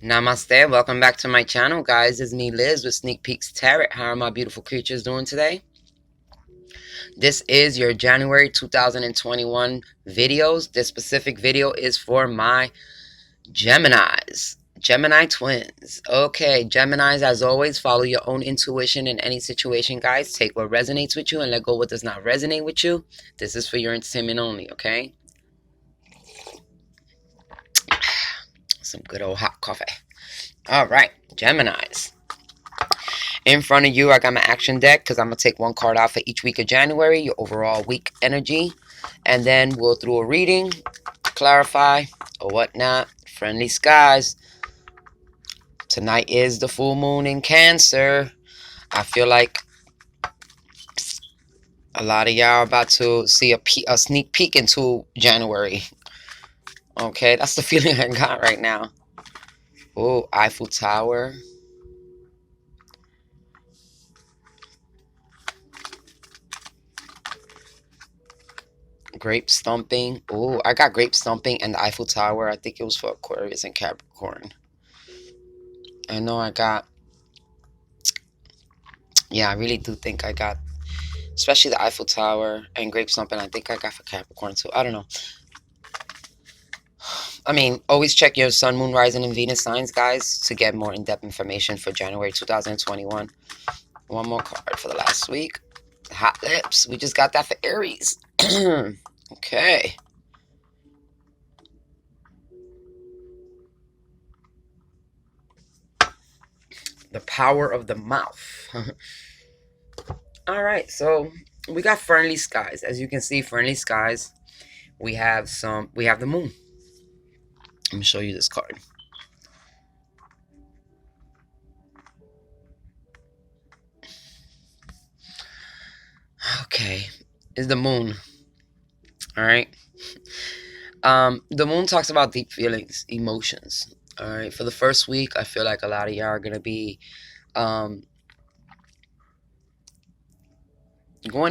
Namaste, welcome back to my channel, guys. It's me, Liz, with Sneak Peeks Tarot. How are my beautiful creatures doing today? This is your January 2021 videos. This specific video is for my Geminis, Gemini twins. Okay, Geminis, as always, follow your own intuition in any situation, guys. Take what resonates with you and let go what does not resonate with you. This is for your entertainment only, okay? Some good old hot coffee. All right, Geminis. In front of you, I got my action deck because I'm going to take one card out for each week of January, your overall week energy. And then we'll do a reading, clarify, or whatnot. Friendly skies. Tonight is the full moon in Cancer. I feel like a lot of y'all are about to see a sneak peek into January. Okay, that's the feeling I got right now. Oh, Eiffel Tower. Grape Stomping. Oh, I got Grape Stomping and the Eiffel Tower. I think it was for Aquarius and Capricorn. I know I got... Yeah, I really do think I got... Especially the Eiffel Tower and Grape Stomping. I think I got for Capricorn too. I don't know. I mean, always check your Sun, Moon, Rising, and Venus signs, guys, to get more in-depth information for January 2021. One more card for the last week. Hot Lips. We just got that for Aries. Okay. The power of the mouth. All right, so we got friendly skies. As you can see, friendly skies. We have the moon. Let me show you this card. Okay, is the moon. All right. The moon talks about deep feelings, emotions. All right. For the first week, I feel like a lot of y'all are gonna be going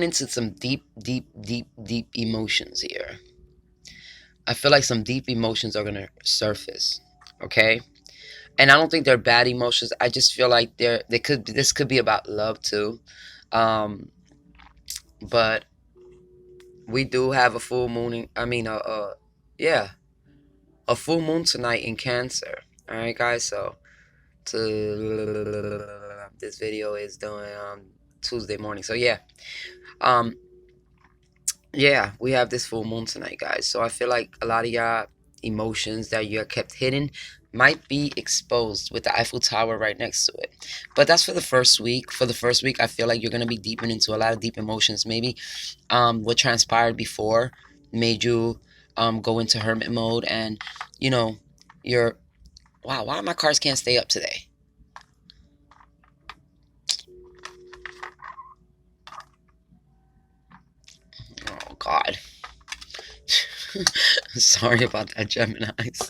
into some deep emotions here. I feel like some deep emotions are gonna surface. Okay. And I don't think they're bad emotions. I just feel like this could be about love too. But we do have a full moon. Yeah, a full moon tonight in Cancer. All right, guys. So, this video is doing Tuesday morning. So um, yeah, we have this full moon tonight, guys. So I feel like a lot of y'all emotions that you kept hidden might be exposed with the Eiffel Tower right next to it. But that's for the first week. For the first week, I feel like you're gonna be deeping into a lot of deep emotions. Maybe what transpired before made you go into hermit mode, and you know, you're... Wow, why my cards can't stay up today? Oh God. Sorry about that, Geminis.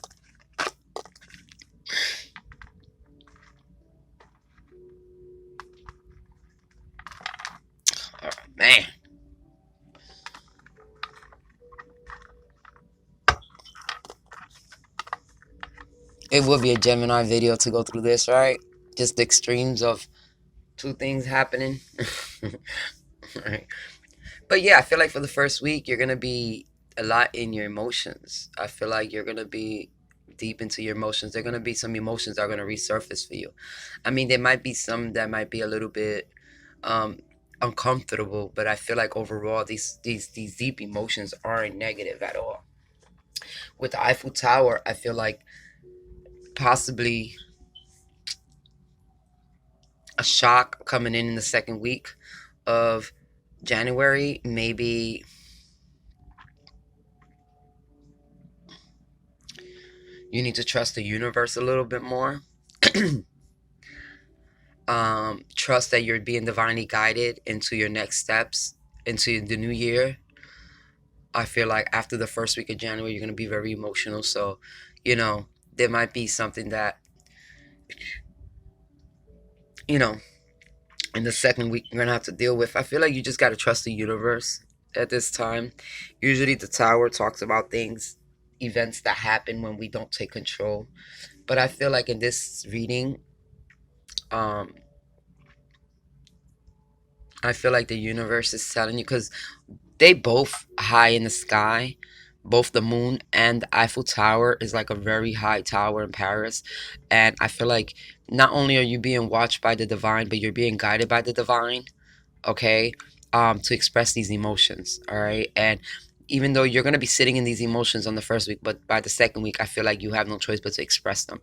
Oh, man. It would be a Gemini video to go through this, right? Just the extremes of two things happening. Right. But yeah, I feel like for the first week, you're going to be a lot in your emotions. I feel like you're going to be deep into your emotions. There are going to be some emotions that are going to resurface for you. I mean, there might be some that might be a little bit uncomfortable, but I feel like overall, these deep emotions aren't negative at all. With the Eiffel Tower, I feel like possibly a shock coming in the second week of January. Maybe you need to trust the universe a little bit more. Trust that you're being divinely guided into your next steps, into the new year. I feel like after the first week of January, you're going to be very emotional. So, there might be something that, in the second week, you're going to have to deal with. I feel like you just got to trust the universe at this time. Usually the Tower talks about things, events that happen when we don't take control. But I feel like in this reading, um, I feel like the universe is telling you, because they both high in the sky. Both the moon and the Eiffel Tower is like a very high tower in Paris. And I feel like not only are you being watched by the divine, but you're being guided by the divine, okay, to express these emotions, all right? And even though you're going to be sitting in these emotions on the first week, but by the second week, I feel like you have no choice but to express them.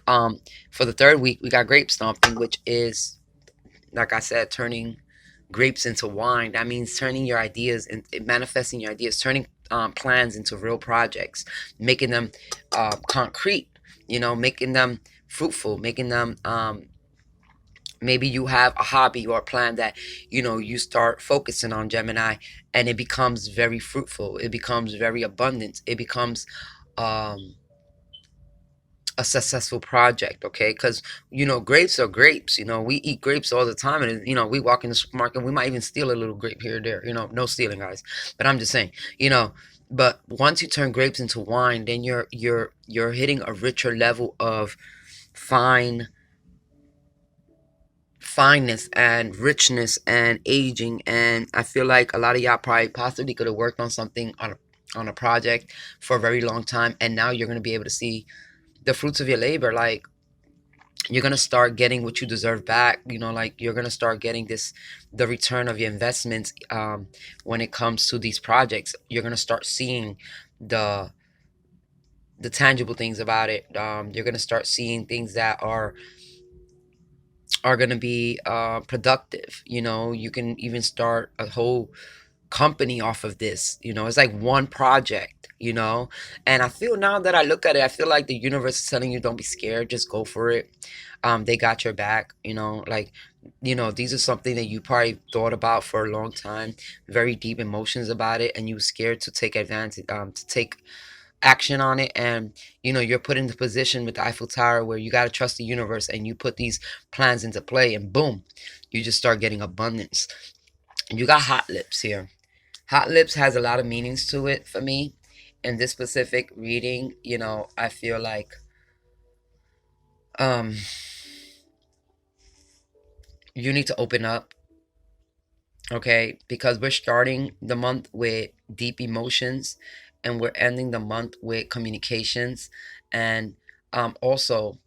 Um, for the third week, we got grape stomping, which is, like I said, turning grapes into wine. That means turning your ideas and manifesting your ideas, turning plans into real projects, making them concrete, making them fruitful, making them maybe you have a hobby or a plan that you start focusing on, Gemini, and it becomes very fruitful, it becomes very abundant, it becomes um a successful project, okay? Because grapes are grapes. We eat grapes all the time, and we walk in the supermarket, we might even steal a little grape here or there. No stealing, guys, but I'm just saying. But once you turn grapes into wine, then you're hitting a richer level of fine fineness and richness and aging. And I feel like a lot of y'all probably possibly could have worked on something on a project for a very long time, and now you're going to be able to see the fruits of your labor. Like, you're gonna start getting what you deserve back. Like, you're gonna start getting the return of your investments. When it comes to these projects, you're gonna start seeing the the tangible things about it. You're gonna start seeing things that are gonna be productive. You can even start a whole company off of this. It's like one project. And I feel, now that I look at it, I feel like the universe is telling you, don't be scared, just go for it. They got your back. Like, these are something that you probably thought about for a long time, very deep emotions about it, and you were scared to take advantage, to take action on it. And you're put in the position with the Eiffel Tower where you got to trust the universe, and you put these plans into play, and boom, you just start getting abundance. You got hot lips here. Hot lips has a lot of meanings to it for me. In this specific reading, I feel like um you need to open up, okay? Because we're starting the month with deep emotions, and we're ending the month with communications, and also,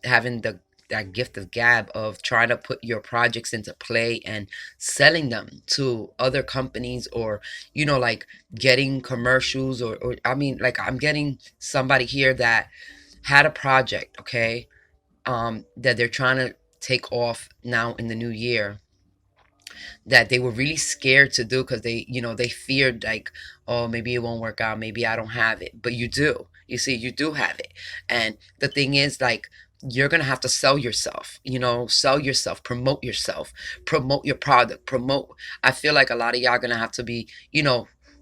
having that gift of gab of trying to put your projects into play and selling them to other companies, or like getting commercials, or I mean, like, I'm getting somebody here that had a project, okay, that they're trying to take off now in the new year, that they were really scared to do, because they feared, like, oh, maybe it won't work out, maybe I don't have it. But you do. You see, you do have it. And the thing is, like, you're gonna have to sell yourself, promote yourself, promote your product, promote. I feel like a lot of y'all gonna have to be,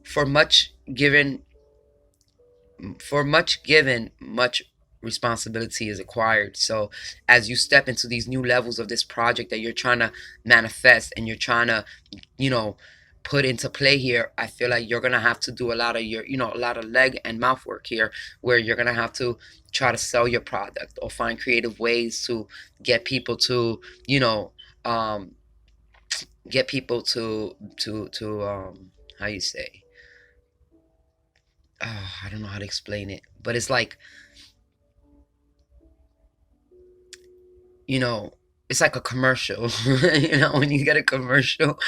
for much given, much responsibility is acquired. So as you step into these new levels of this project that you're trying to manifest, and you're trying to, you know put into play here, I feel like you're gonna have to do a lot of a lot of leg and mouth work here, where you're gonna have to try to sell your product, or find creative ways to get people to, um get people to how you say, I don't know how to explain it, but it's like, you know, it's like a commercial. When you get a commercial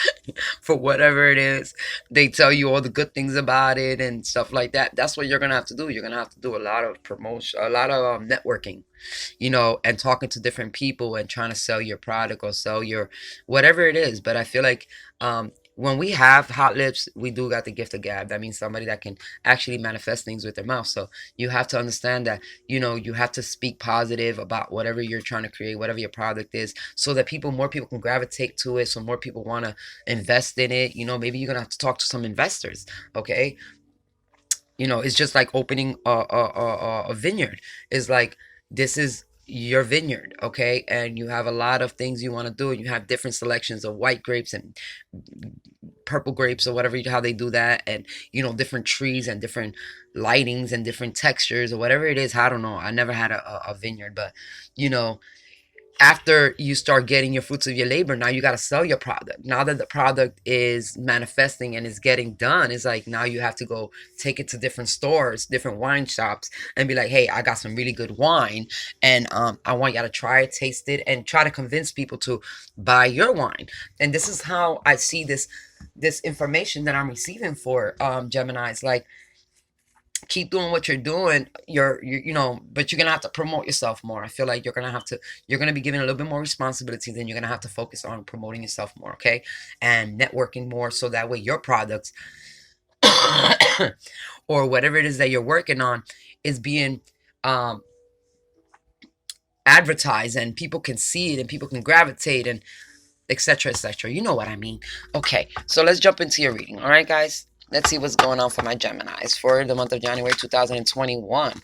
for whatever it is, they tell you all the good things about it and stuff like that. That's what you're gonna have to do. You're gonna have to do a lot of promotion, a lot of networking, and talking to different people, and trying to sell your product, or sell your whatever it is. But I feel like, when we have hot lips, we do got the gift of gab. That means somebody that can actually manifest things with their mouth. So you have to understand that, you have to speak positive about whatever you're trying to create, whatever your product is, so that more people can gravitate to it, so more people want to invest in it. Maybe you're gonna have to talk to some investors, okay? It's just like opening a vineyard. It's like, this is your vineyard, okay? And you have a lot of things you want to do, and you have different selections of white grapes and purple grapes or whatever, how they do that, and different trees and different lightings and different textures or whatever it is. I don't know. I never had a vineyard, but you know after you start getting your fruits of your labor, now you got to sell your product. Now that the product is manifesting and is getting done, it's like now you have to go take it to different stores, different wine shops, and be like, hey, I got some really good wine, and I want y'all to try it, taste it, and try to convince people to buy your wine. And this is how I see this information that I'm receiving for Gemini's. Like, keep doing what you're doing. But you're gonna have to promote yourself more. I feel like you're gonna be given a little bit more responsibilities, and you're gonna have to focus on promoting yourself more, okay, and networking more, so that way your products or whatever it is that you're working on is being um advertised, and people can see it, and people can gravitate, and etc., etc. You know what I mean? Okay, so let's jump into your reading. All right, guys, let's see what's going on for my Geminis for the month of January 2021.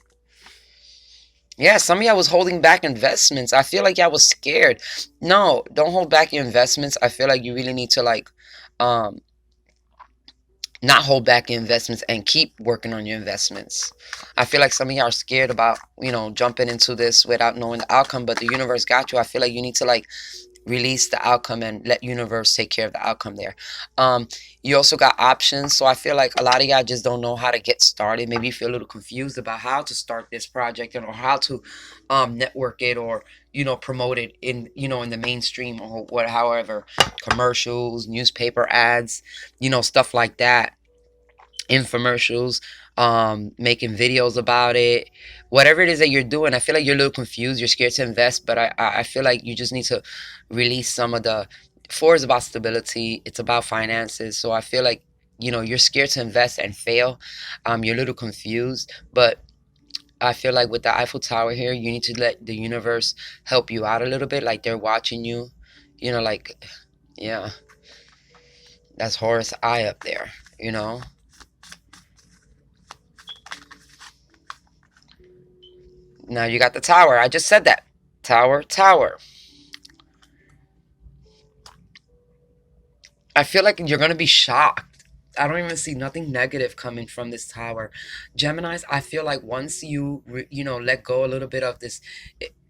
Yeah, some of y'all was holding back investments. I feel like y'all was scared. No, don't hold back your investments. I feel like you really need to um not hold back your investments and keep working on your investments. I feel like some of y'all are scared about, jumping into this without knowing the outcome, but the universe got you. I feel like you need to release the outcome and let universe take care of the outcome there. You also got options. So I feel like a lot of y'all just don't know how to get started. Maybe you feel a little confused about how to start this project, or how to network it, or promote it in in the mainstream, or what, however, commercials, newspaper ads, stuff like that, infomercials, making videos about it, whatever it is that you're doing. I feel like you're a little confused, you're scared to invest, but I feel like you just need to release some of the. Four is about stability, it's about finances. So I feel like you're scared to invest and fail. You're a little confused, but I feel like with the Eiffel Tower here, you need to let the universe help you out a little bit, like they're watching you, yeah, that's Horus eye up there. Now you got the tower. I just said that. Tower, tower. I feel like you're going to be shocked. I don't even see nothing negative coming from this tower. Geminis, I feel like once you, let go a little bit of this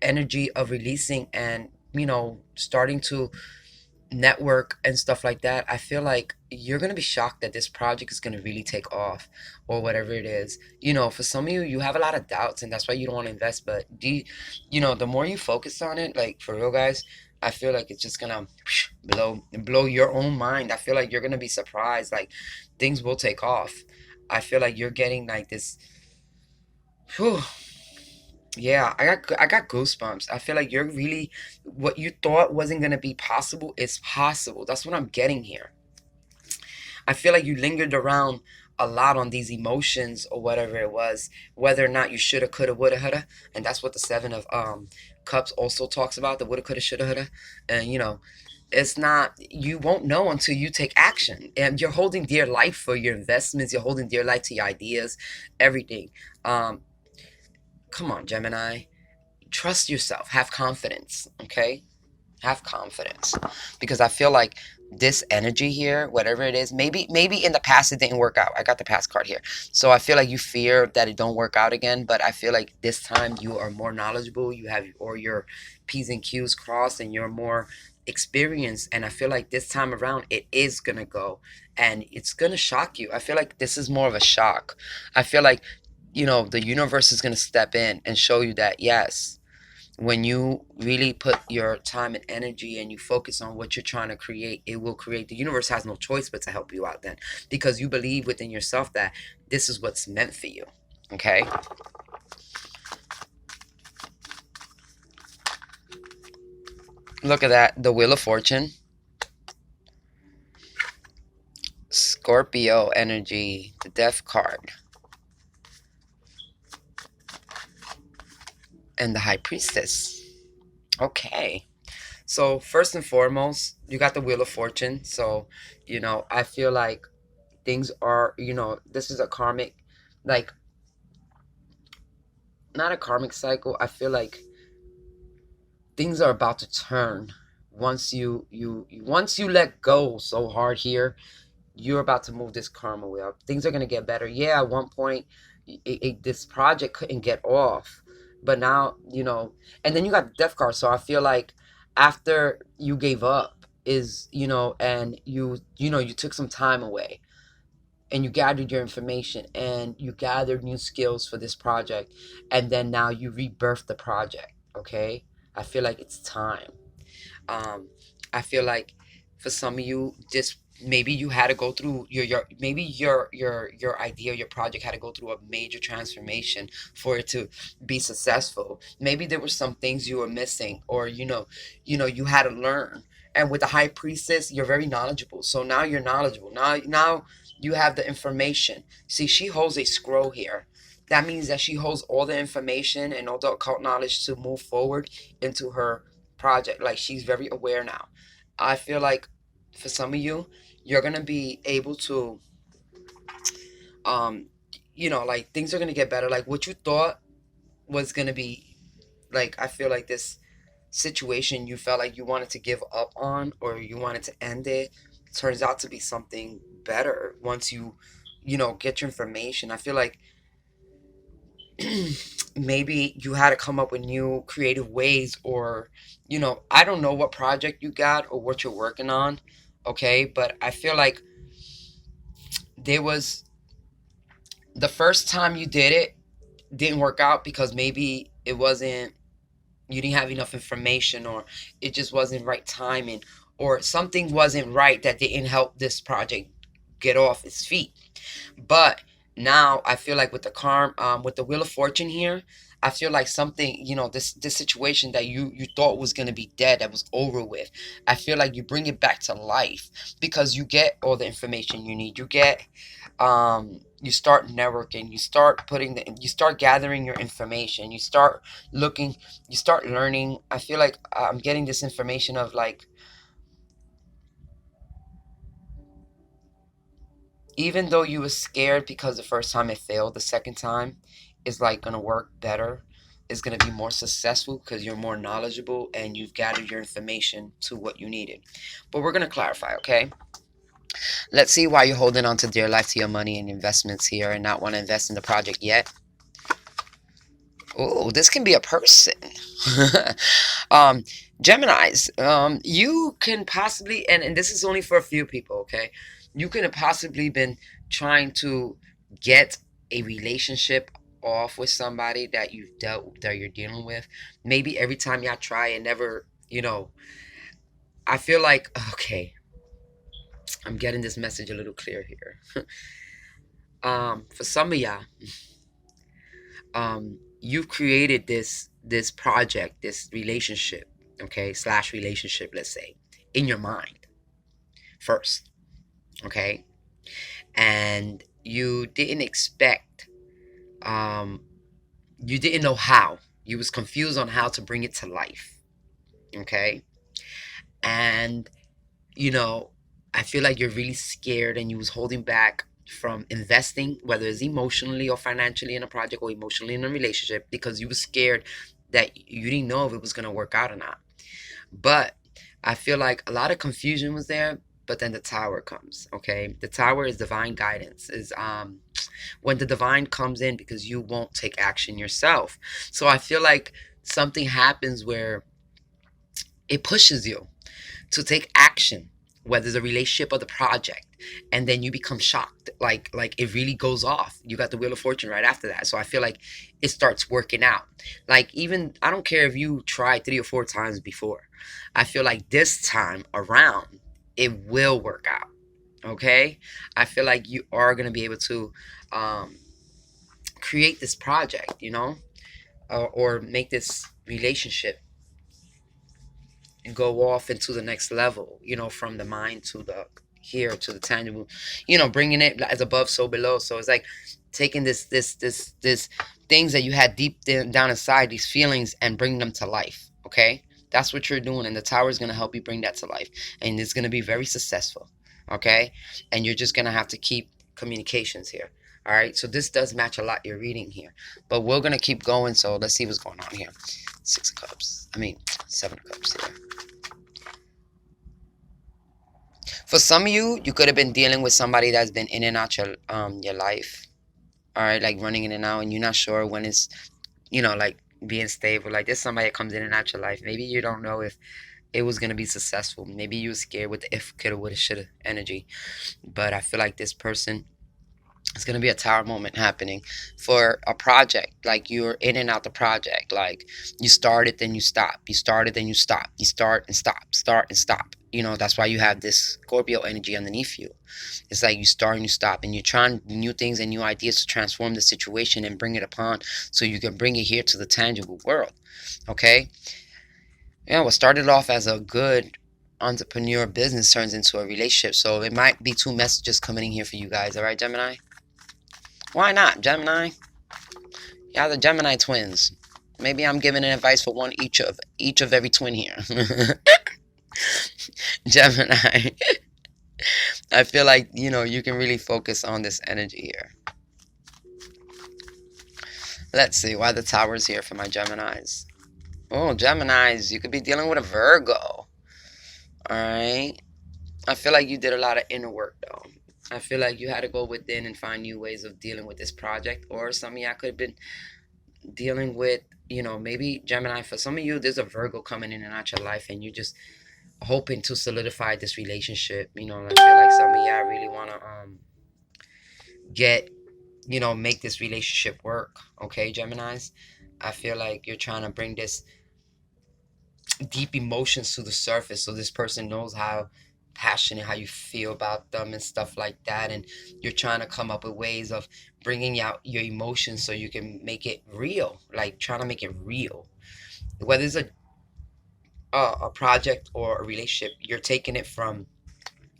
energy of releasing and, starting to network and stuff like that, I feel like you're going to be shocked that this project is going to really take off, or whatever it is. For some of you, you have a lot of doubts, and that's why you don't want to invest. But the more you focus on it, like, for real, guys, I feel like it's just gonna blow your own mind. I feel like you're gonna be surprised. Like, things will take off. I feel like you're getting like this. Whew, yeah, I got goosebumps. I feel like you're really, what you thought wasn't gonna be possible is possible. That's what I'm getting here. I feel like you lingered around a lot on these emotions, or whatever it was, whether or not you shoulda, coulda, woulda, woulda, and that's what the Seven of Cups also talks about: the woulda, coulda, shoulda, woulda. And it's not, you won't know until you take action, and you're holding dear life for your investments. You're holding dear life to your ideas, everything. Um, Come on, Gemini, trust yourself, have confidence, okay? Have confidence, because I feel like this energy here, whatever it is, maybe in the past it didn't work out. I got the past card here, so I feel like you fear that it don't work out again, but I feel like this time you are more knowledgeable, you have, or your p's and q's crossed, and you're more experienced, and I feel like this time around it is gonna go, and it's gonna shock you. I feel like this is more of a shock. I feel like the universe is gonna step in and show you that, yes, when you really put your time and energy and you focus on what you're trying to create, it will create. The universe has no choice but to help you out then, because you believe within yourself that this is what's meant for you, okay? Look at that, the Wheel of Fortune, Scorpio energy, the Death card, and the High Priestess. Okay. So first and foremost, you got the Wheel of Fortune. So, I feel like things are, this is a karmic, like, not a karmic cycle. I feel like things are about to turn once you let go so hard here. you're about to move this karma wheel. Things are going to get better. Yeah, at one point, this project couldn't get off. But now, and then you got the death card. So I feel like after you gave up is, and you took some time away and you gathered your information and you gathered new skills for this project. And then now you rebirth the project. Okay. I feel like it's time. I feel like for some of you, just maybe you had to go through maybe your idea, your project had to go through a major transformation for it to be successful. Maybe there were some things you were missing, or you had to learn. And with the high priestess, you're very knowledgeable. So now you're knowledgeable. Now you have the information. See, she holds a scroll here. That means that she holds all the information and all the occult knowledge to move forward into her project. Like, she's very aware now. I feel like for some of you, you're gonna be able to, um, like, things are gonna get better. Like, what you thought was gonna be, like, I feel like this situation you felt like you wanted to give up on, or you wanted to end it, turns out to be something better once you get your information. I feel like maybe you had to come up with new creative ways, or I don't know what project you got or what you're working on, okay, but I feel like there was the first time you did it didn't work out because maybe it wasn't, you didn't have enough information, or it just wasn't right timing, or something wasn't right that didn't help this project get off its feet. But now I feel like with with the Wheel of Fortune here, I feel like something, this situation that you thought was gonna be dead, that was over with. I feel like you bring it back to life because you get all the information you need. You start networking, you start gathering your information, you start looking, you start learning. I feel like I'm getting this information of like, even though you were scared because the first time it failed, the second time is like gonna work better. It's gonna be more successful because you're more knowledgeable and you've gathered your information to what you needed. But we're gonna clarify, okay? Let's see why you're holding on to dear life to your money and investments here and not want to invest in the project yet. Oh, this can be a person. Geminis, you can possibly, and this is only for a few people, okay? You could have possibly been trying to get a relationship off with somebody that you're dealing with. Maybe every time y'all try it never, I feel like, okay, I'm getting this message a little clear here. For some of y'all, you've created this project, this relationship, okay, slash relationship, let's say, in your mind first, okay, and you didn't expect, you didn't know how, you was confused on how to bring it to life, okay, and I feel like you're really scared and you was holding back from investing, whether it's emotionally or financially in a project or emotionally in a relationship, because you were scared that you didn't know if it was going to work out or not. But I feel like a lot of confusion was there, but then the tower comes, okay? The tower is divine guidance, is when the divine comes in because you won't take action yourself. So I feel like something happens where it pushes you to take action, whether it's a relationship or the project, and then you become shocked, like it really goes off. You got the Wheel of Fortune right after that. So I feel like it starts working out. Like, even, I don't care if you tried 3 or 4 times before, I feel like this time around it will work out, okay? I feel like you are going to be able to create this project, or make this relationship and go off into the next level, from the mind to the here to the tangible, bringing it as above, so below. So it's like taking this things that you had deep down inside, these feelings, and bringing them to life, okay? That's what you're doing, and the tower is going to help you bring that to life, and it's going to be very successful, okay? And you're just going to have to keep communications here. All right, so this does match a lot you're reading here, but we're going to keep going. So let's see what's going on here. 6 of Cups, 7 of Cups here. For some of you, you could have been dealing with somebody that's been in and out your life. All right, like running in and out, and you're not sure when it's, like being stable. Like there's somebody that comes in and out your life. Maybe you don't know if it was gonna be successful. Maybe you were scared with the if, coulda, woulda, shoulda energy. But I feel like this person, it's gonna be a tower moment happening for a project. Like you're in and out the project. Like you started, then you stop. You started, then you stop. You start and stop. Start and stop. That's why you have this Scorpio energy underneath you. It's like you start and you stop, and you're trying new things and new ideas to transform the situation and bring it upon, so you can bring it here to the tangible world. Okay. What started off as a good entrepreneur business turns into a relationship. So it might be two messages coming in here for you guys. All right, Gemini. Why not, Gemini? Yeah, the Gemini twins. Maybe I'm giving an advice for one each of every twin here. Gemini. I feel like, you can really focus on this energy here. Let's see why the tower's here for my Geminis. Oh, Geminis, you could be dealing with a Virgo. Alright. I feel like you did a lot of inner work though. I feel like you had to go within and find new ways of dealing with this project. Or some of y'all could have been dealing with, maybe Gemini, for some of you, there's a Virgo coming in and out your life, and you're just hoping to solidify this relationship. I feel like some of y'all really want to get, make this relationship work. Okay, Geminis? I feel like you're trying to bring this deep emotions to the surface, so this person knows how passionate, how you feel about them and stuff like that. And you're trying to come up with ways of bringing out your emotions so you can make it real, like trying to make it real. Whether it's a project or a relationship, you're taking it from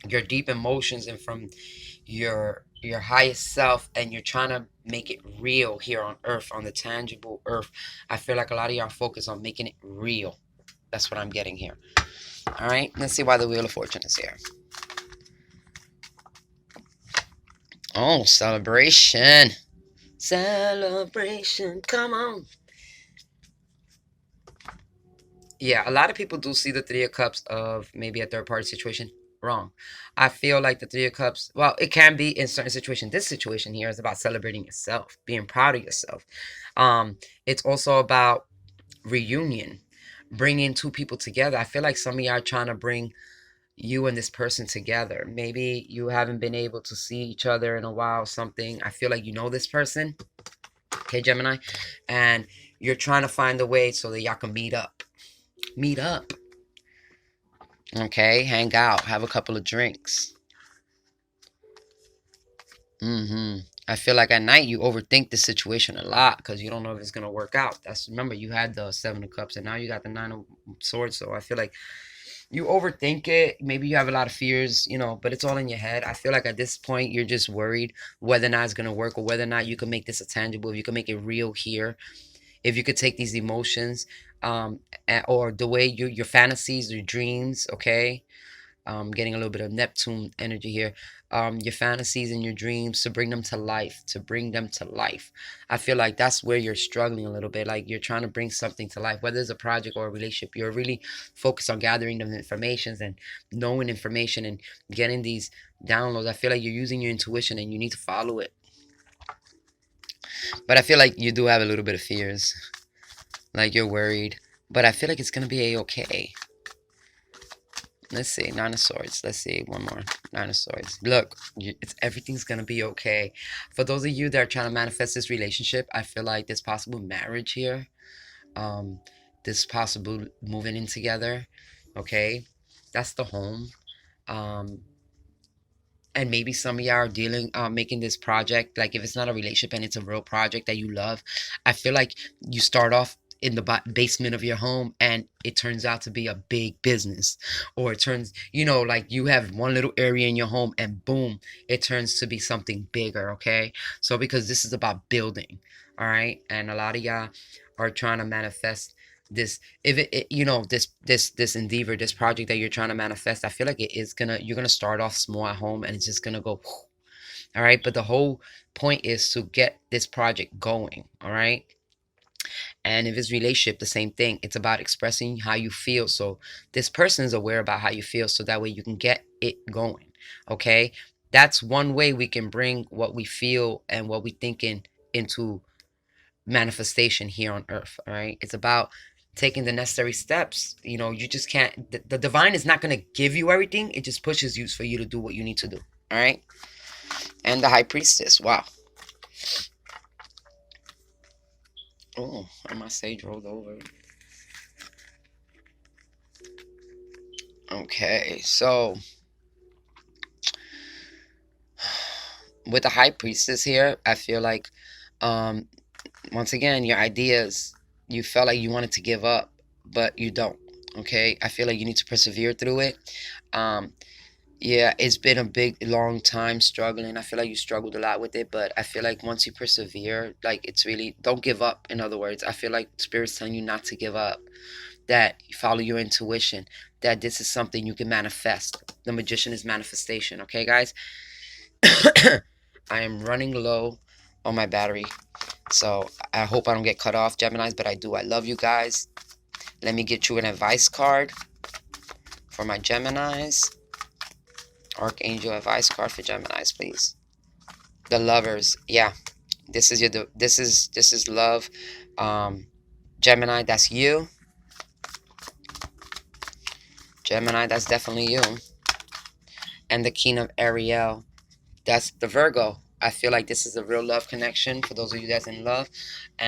your deep emotions and from your highest self, and you're trying to make it real here on earth, on the tangible earth. I feel like a lot of y'all focus on making it real. That's what I'm getting here. All right, let's see why the Wheel of Fortune is here. Oh, celebration. Celebration, come on. Yeah, a lot of people do see the Three of Cups of maybe a third party situation. Wrong. I feel like the Three of Cups, well, it can be in certain situations. This situation here is about celebrating yourself, being proud of yourself. It's also about reunion, bringing two people together. I feel like some of y'all are trying to bring you and this person together. Maybe you haven't been able to see each other in a while, something. I feel like you know this person, okay, Gemini, and you're trying to find a way so that y'all can meet up. Meet up. Okay, hang out, have a couple of drinks. I feel like at night you overthink the situation a lot because you don't know if it's gonna work out. Remember, you had the Seven of Cups and now you got the Nine of Swords. So I feel like you overthink it. Maybe you have a lot of fears, but it's all in your head. I feel like at this point you're just worried whether or not it's gonna work, or whether or not you can make this a tangible, if you can make it real here, if you could take these emotions, or the way your fantasies, your dreams, okay. Getting a little bit of Neptune energy here. Your fantasies and your dreams, to bring them to life, I feel like that's where you're struggling a little bit. Like you're trying to bring something to life, whether it's a project or a relationship. You're really focused on gathering them informations and knowing information and getting these downloads. I feel like you're using your intuition and you need to follow it. But I feel like you do have a little bit of fears. Like you're worried. But I feel like it's going to be a-okay. Let's see, Nine of Swords. Let's see, one more. Nine of Swords. Look, everything's going to be okay. For those of you that are trying to manifest this relationship, I feel like there's possible marriage here. There's possible moving in together. Okay? That's the home. And maybe some of y'all are making this project, like if it's not a relationship and it's a real project that you love, I feel like you start off in the basement of your home and it turns out to be a big business, or it turns, like you have one little area in your home and boom, it turns to be something bigger. Okay, so because this is about building, all right, and a lot of y'all are trying to manifest this. If this endeavor, this project that you're trying to manifest, I feel like you're gonna start off small at home and it's just gonna go all right, but the whole point is to get this project going, all right. And if it's relationship, the same thing. It's about expressing how you feel. So this person is aware about how you feel, so that way you can get it going. Okay? That's one way we can bring what we feel and what we thinking into manifestation here on earth. All right? It's about taking the necessary steps. You know, you just can't, the divine is not going to give you everything. It just pushes you for you to do what you need to do. All right? And the high priestess. Wow. Oh, my sage rolled over. Okay, so with the high priestess here, I feel like, once again, your ideas, you felt like you wanted to give up, but you don't. Okay, I feel like you need to persevere through it. Um, yeah, it's been a big, long time struggling. I feel like you struggled a lot with it, but I feel like once you persevere, like it's really, don't give up. In other words, I feel like Spirit's telling you not to give up, that you follow your intuition, that this is something you can manifest. The magician is manifestation. Okay, guys? I am running low on my battery, so I hope I don't get cut off, Geminis, but I do. I love you guys. Let me get you an advice card for my Geminis. Archangel advice card for Geminis, please. The lovers. Yeah. This is your, this is love. Gemini, that's you. Gemini, that's definitely you. And the King of Ariel, that's the Virgo. I feel like this is a real love connection for those of you that's in love. And